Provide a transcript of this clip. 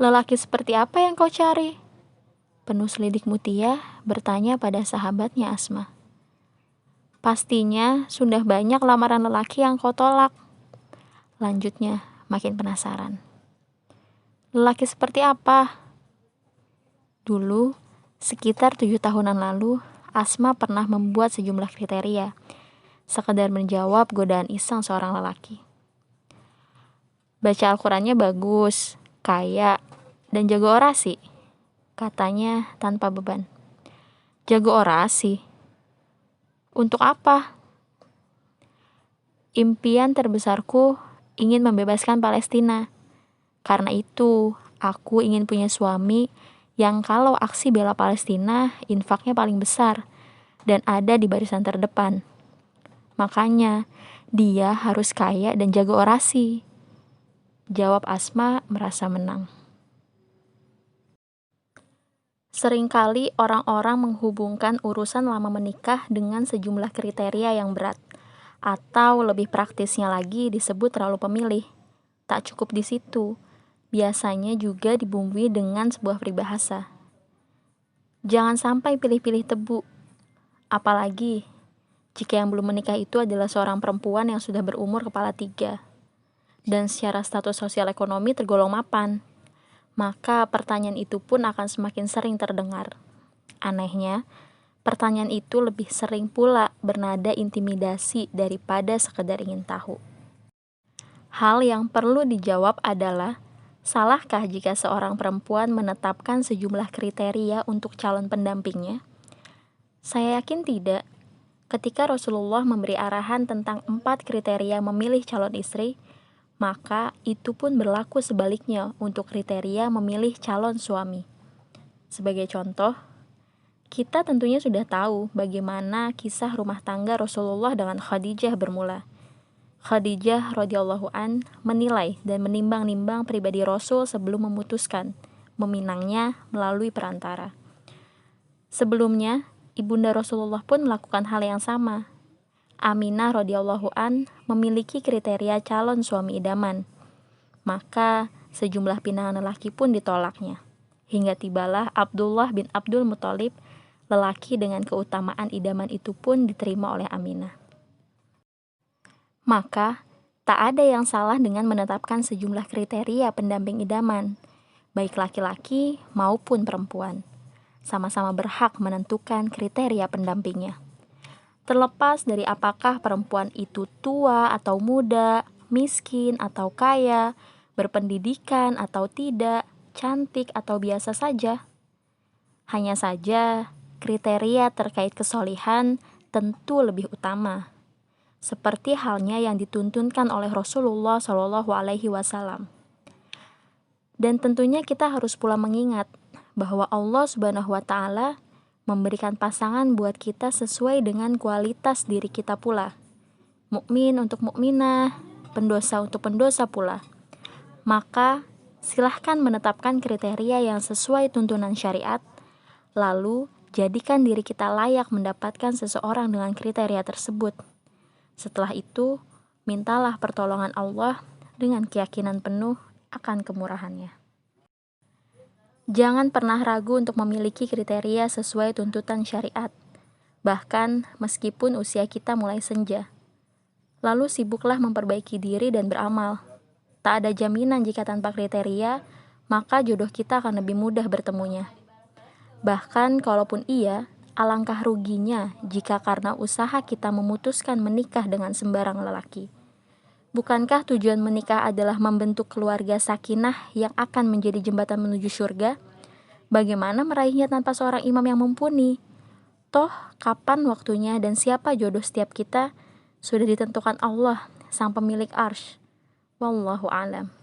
Lelaki seperti apa yang kau cari? Penuh selidik Mutia bertanya pada sahabatnya Asma. Pastinya sudah banyak lamaran lelaki yang kau tolak. Lanjutnya, makin penasaran. Lelaki seperti apa? Dulu, sekitar 7 tahunan lalu, Asma pernah membuat sejumlah kriteria, sekedar menjawab godaan iseng seorang lelaki. Baca Al-Qurannya bagus, kaya, dan jago orasi, katanya tanpa beban. Jago orasi? Untuk apa? Impian terbesarku ingin membebaskan Palestina. Karena itu, aku ingin punya suami yang kalau aksi bela Palestina, infaknya paling besar dan ada di barisan terdepan. Makanya, dia harus kaya dan jago orasi. Jawab Asma merasa menang. Seringkali orang-orang menghubungkan urusan lama menikah dengan sejumlah kriteria yang berat, atau lebih praktisnya lagi disebut terlalu pemilih. Tak cukup di situ, biasanya juga dibumbui dengan sebuah peribahasa. Jangan sampai pilih-pilih tebu, apalagi jika yang belum menikah itu adalah seorang perempuan yang sudah berumur kepala 3 dan secara status sosial ekonomi tergolong mapan. Maka pertanyaan itu pun akan semakin sering terdengar. Anehnya, pertanyaan itu lebih sering pula bernada intimidasi daripada sekedar ingin tahu. Hal yang perlu dijawab adalah, salahkah jika seorang perempuan menetapkan sejumlah kriteria untuk calon pendampingnya? Saya yakin tidak. Ketika Rasulullah memberi arahan tentang 4 kriteria memilih calon istri, maka itu pun berlaku sebaliknya untuk kriteria memilih calon suami. Sebagai contoh, kita tentunya sudah tahu bagaimana kisah rumah tangga Rasulullah dengan Khadijah bermula. Khadijah radhiyallahu an menilai dan menimbang-nimbang pribadi Rasul sebelum memutuskan meminangnya melalui perantara. Sebelumnya, ibunda Rasulullah pun melakukan hal yang sama. Aminah radhiyallahu an memiliki kriteria calon suami idaman. Maka sejumlah pinangan lelaki pun ditolaknya. Hingga tibalah Abdullah bin Abdul Muthalib, lelaki dengan keutamaan idaman itu pun diterima oleh Aminah. Maka tak ada yang salah dengan menetapkan sejumlah kriteria pendamping idaman, baik laki-laki maupun perempuan. Sama-sama berhak menentukan kriteria pendampingnya. Terlepas dari apakah perempuan itu tua atau muda, miskin atau kaya, berpendidikan atau tidak, cantik atau biasa saja. Hanya saja, kriteria terkait kesolihan tentu lebih utama. Seperti halnya yang dituntunkan oleh Rasulullah SAW. Dan tentunya kita harus pula mengingat bahwa Allah Subhanahu wa Ta'ala memberikan pasangan buat kita sesuai dengan kualitas diri kita pula. Mukmin untuk mukminah, pendosa untuk pendosa pula. Maka, silahkan menetapkan kriteria yang sesuai tuntunan syariat, lalu jadikan diri kita layak mendapatkan seseorang dengan kriteria tersebut. Setelah itu, mintalah pertolongan Allah dengan keyakinan penuh akan kemurahannya. Jangan pernah ragu untuk memiliki kriteria sesuai tuntutan syariat, bahkan meskipun usia kita mulai senja. Lalu sibuklah memperbaiki diri dan beramal. Tak ada jaminan jika tanpa kriteria, maka jodoh kita akan lebih mudah bertemunya. Bahkan kalaupun iya, alangkah ruginya jika karena usaha kita memutuskan menikah dengan sembarang lelaki. Bukankah tujuan menikah adalah membentuk keluarga sakinah yang akan menjadi jembatan menuju surga? Bagaimana meraihnya tanpa seorang imam yang mumpuni? Toh, kapan waktunya dan siapa jodoh setiap kita sudah ditentukan Allah, sang pemilik arsy. Wallahu a'lam.